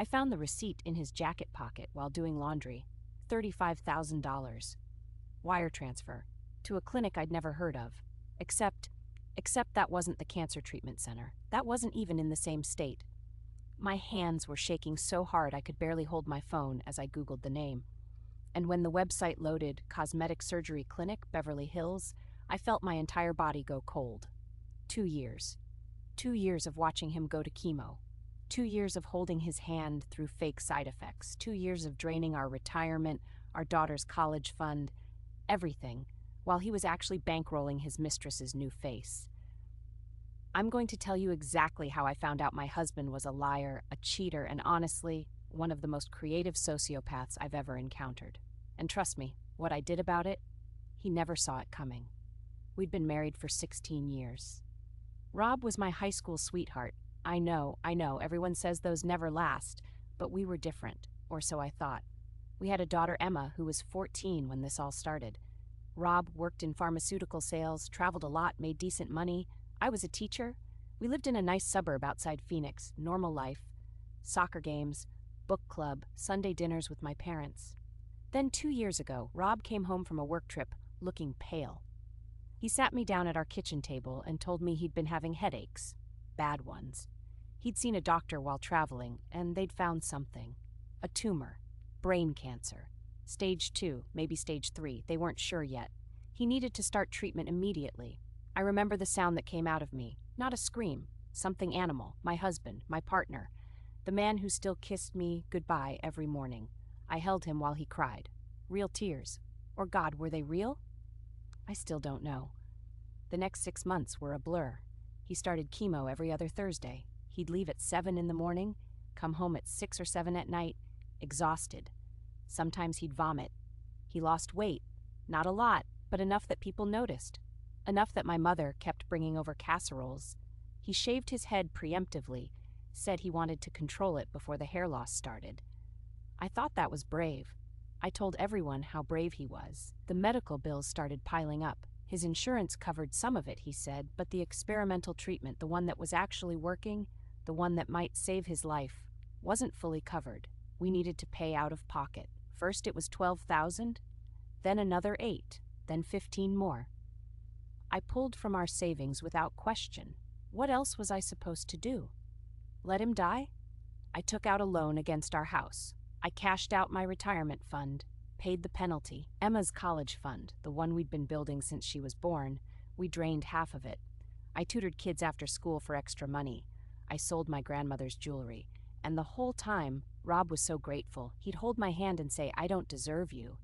I found the receipt in his jacket pocket while doing laundry. $35,000. Wire transfer. To a clinic I'd never heard of. Except that wasn't the cancer treatment center. That wasn't even in the same state. My hands were shaking so hard I could barely hold my phone as I Googled the name. And when the website loaded Cosmetic Surgery Clinic, Beverly Hills, I felt my entire body go cold. 2 years. 2 years of watching him go to chemo. 2 years of holding his hand through fake side effects. 2 years of draining our retirement, our daughter's college fund, everything, while he was actually bankrolling his mistress's new face. I'm going to tell you exactly how I found out my husband was a liar, a cheater, and honestly, one of the most creative sociopaths I've ever encountered. And trust me, what I did about it, he never saw it coming. We'd been married for 16 years. Rob was my high school sweetheart. I know, everyone says those never last, but we were different, or so I thought. We had a daughter, Emma, who was 14 when this all started. Rob worked in pharmaceutical sales, traveled a lot, made decent money. I was a teacher. We lived in a nice suburb outside Phoenix, normal life, soccer games, book club, Sunday dinners with my parents. Then 2 years ago, Rob came home from a work trip, looking pale. He sat me down at our kitchen table and told me he'd been having headaches, bad ones. He'd seen a doctor while traveling, and they'd found something. A tumor, brain cancer. Stage 2, maybe stage 3, they weren't sure yet. He needed to start treatment immediately. I remember the sound that came out of me, not a scream, something animal, my husband, my partner, the man who still kissed me goodbye every morning. I held him while he cried. Real tears. Or God, were they real? I still don't know. The next 6 months were a blur. He started chemo every other Thursday. He'd leave at 7 in the morning, come home at 6 or 7 at night, exhausted. Sometimes he'd vomit. He lost weight. Not a lot, but enough that people noticed. Enough that my mother kept bringing over casseroles. He shaved his head preemptively, said he wanted to control it before the hair loss started. I thought that was brave. I told everyone how brave he was. The medical bills started piling up. His insurance covered some of it, he said, but the experimental treatment, the one that was actually working, the one that might save his life, wasn't fully covered. We needed to pay out of pocket. First it was $12,000, then another $8,000, then $15,000 more. I pulled from our savings without question. What else was I supposed to do? Let him die? I took out a loan against our house. I cashed out my retirement fund, paid the penalty. Emma's college fund, the one we'd been building since she was born, we drained half of it. I tutored kids after school for extra money. I sold my grandmother's jewelry. And the whole time, Rob was so grateful. He'd hold my hand and say, "I don't deserve you."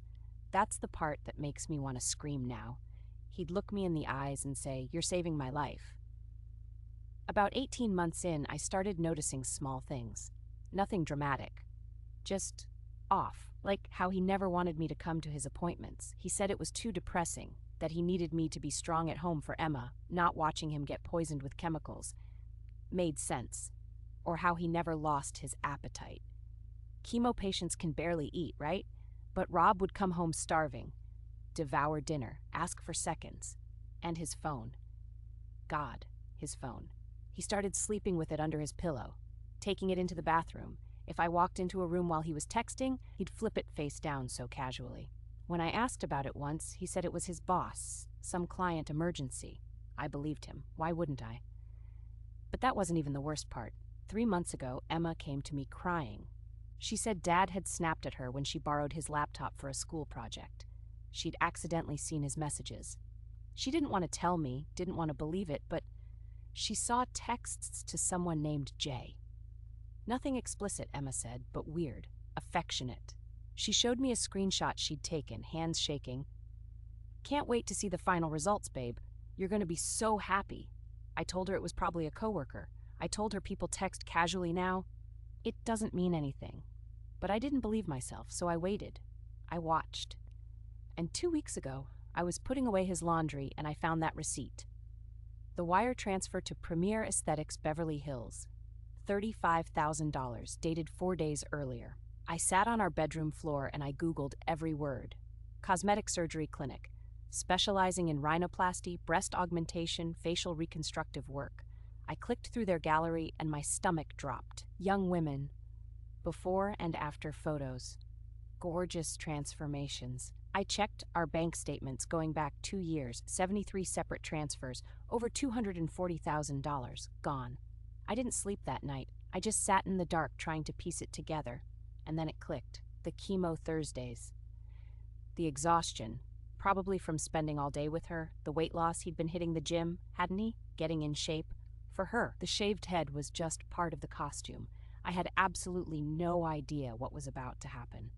That's the part that makes me want to scream now. He'd look me in the eyes and say, "You're saving my life." About 18 months in, I started noticing small things. Nothing dramatic. Just off, like how he never wanted me to come to his appointments. He said it was too depressing, that he needed me to be strong at home for Emma, not watching him get poisoned with chemicals. Made sense. Or how he never lost his appetite. Chemo patients can barely eat, right? But Rob would come home starving, devour dinner, ask for seconds, and his phone. God, his phone. He started sleeping with it under his pillow, taking it into the bathroom. If I walked into a room while he was texting, he'd flip it face down so casually. When I asked about it once, he said it was his boss, some client emergency. I believed him. Why wouldn't I? But that wasn't even the worst part. 3 months ago, Emma came to me crying. She said Dad had snapped at her when she borrowed his laptop for a school project. She'd accidentally seen his messages. She didn't want to tell me, didn't want to believe it, but she saw texts to someone named Jay. Nothing explicit, Emma said, but weird, affectionate. She showed me a screenshot she'd taken, hands shaking. "Can't wait to see the final results, babe. You're going to be so happy." I told her it was probably a coworker. I told her people text casually now. It doesn't mean anything. But I didn't believe myself, so I waited. I watched. And 2 weeks ago, I was putting away his laundry and I found that receipt. The wire transfer to Premier Aesthetics, Beverly Hills. $35,000, dated 4 days earlier. I sat on our bedroom floor and I Googled every word. Cosmetic surgery clinic, specializing in rhinoplasty, breast augmentation, facial reconstructive work. I clicked through their gallery and my stomach dropped. Young women, Before and after photos. Gorgeous transformations. I checked our bank statements going back 2 years, 73 separate transfers, over $240,000 gone. I didn't sleep that night. I just sat in the dark trying to piece it together. And then it clicked. The chemo Thursdays. The exhaustion, probably from spending all day with her, the weight loss, he'd been hitting the gym, hadn't he? Getting in shape. For her, the shaved head was just part of the costume. I had absolutely no idea what was about to happen.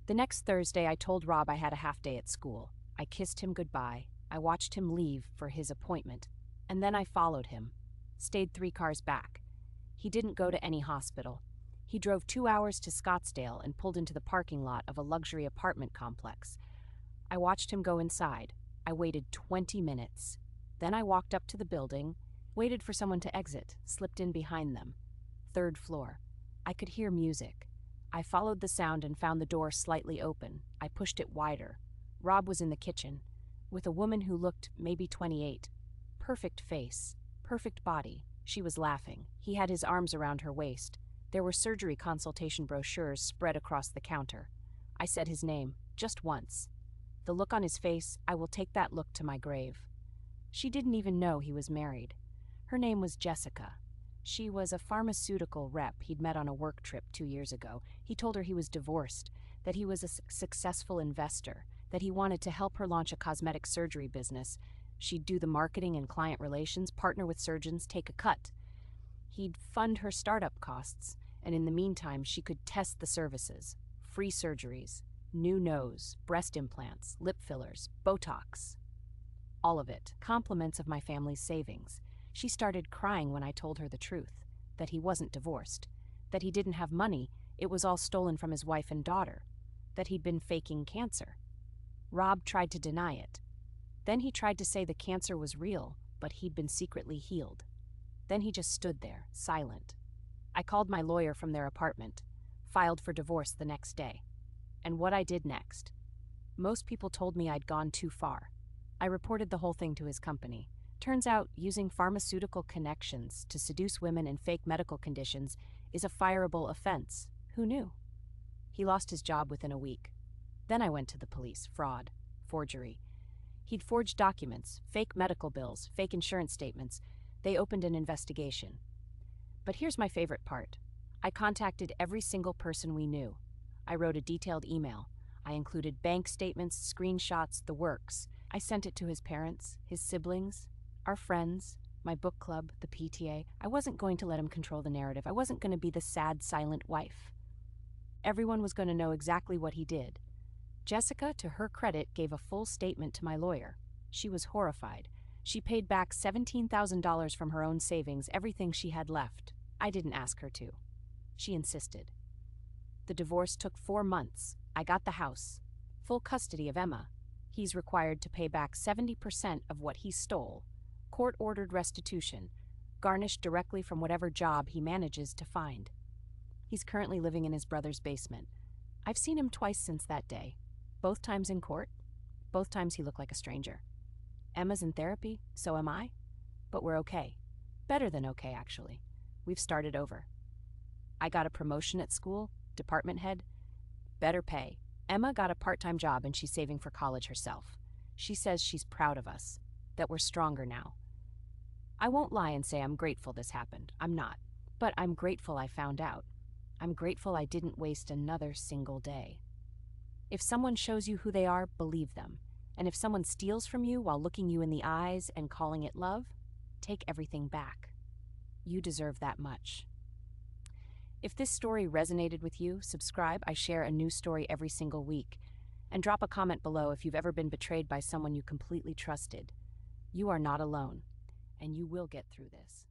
The next Thursday, I told Rob I had a half day at school. I kissed him goodbye. I watched him leave for his appointment. And then I followed him. Stayed 3 cars back. He didn't go to any hospital. He drove 2 hours to Scottsdale and pulled into the parking lot of a luxury apartment complex. I watched him go inside. I waited 20 minutes. Then I walked up to the building, waited for someone to exit, slipped in behind them. 3rd floor. I could hear music. I followed the sound and found the door slightly open. I pushed it wider. Rob was in the kitchen, with a woman who looked maybe 28. Perfect face, perfect body. She was laughing. He had his arms around her waist. There were surgery consultation brochures spread across the counter. I said his name, just once. The look on his face, I will take that look to my grave. She didn't even know he was married. Her name was Jessica. She was a pharmaceutical rep he'd met on a work trip 2 years ago. He told her he was divorced, that he was a successful investor, that he wanted to help her launch a cosmetic surgery business. She'd do the marketing and client relations, partner with surgeons, take a cut. He'd fund her startup costs, and in the meantime, she could test the services. Free surgeries, new nose, breast implants, lip fillers, Botox. All of it, compliments of my family's savings. She started crying when I told her the truth, that he wasn't divorced, that he didn't have money, it was all stolen from his wife and daughter, that he'd been faking cancer. Rob tried to deny it. Then he tried to say the cancer was real, but he'd been secretly healed. Then he just stood there, silent. I called my lawyer from their apartment, filed for divorce the next day. And what I did next? Most people told me I'd gone too far. I reported the whole thing to his company. Turns out, using pharmaceutical connections to seduce women in fake medical conditions is a fireable offense. Who knew? He lost his job within a week. Then I went to the police. Fraud. Forgery. He'd forged documents, fake medical bills, fake insurance statements. They opened an investigation. But here's my favorite part. I contacted every single person we knew. I wrote a detailed email. I included bank statements, screenshots, the works. I sent it to his parents, his siblings, our friends, my book club, the PTA. I wasn't going to let him control the narrative. I wasn't going to be the sad, silent wife. Everyone was going to know exactly what he did. Jessica, to her credit, gave a full statement to my lawyer. She was horrified. She paid back $17,000 from her own savings, everything she had left. I didn't ask her to. She insisted. The divorce took 4 months. I got the house. Full custody of Emma. He's required to pay back 70% of what he stole. Court-ordered restitution, garnished directly from whatever job he manages to find. He's currently living in his brother's basement. I've seen him twice since that day. Both times in court. Both times he looked like a stranger. Emma's in therapy, so am I. But we're okay. Better than okay, actually. We've started over. I got a promotion at school, department head. Better pay. Emma got a part-time job and she's saving for college herself. She says she's proud of us, that we're stronger now. I won't lie and say I'm grateful this happened. I'm not. But I'm grateful I found out. I'm grateful I didn't waste another single day. If someone shows you who they are, believe them. And if someone steals from you while looking you in the eyes and calling it love, take everything back. You deserve that much. If this story resonated with you, subscribe. I share a new story every single week. And drop a comment below if you've ever been betrayed by someone you completely trusted. You are not alone, and you will get through this.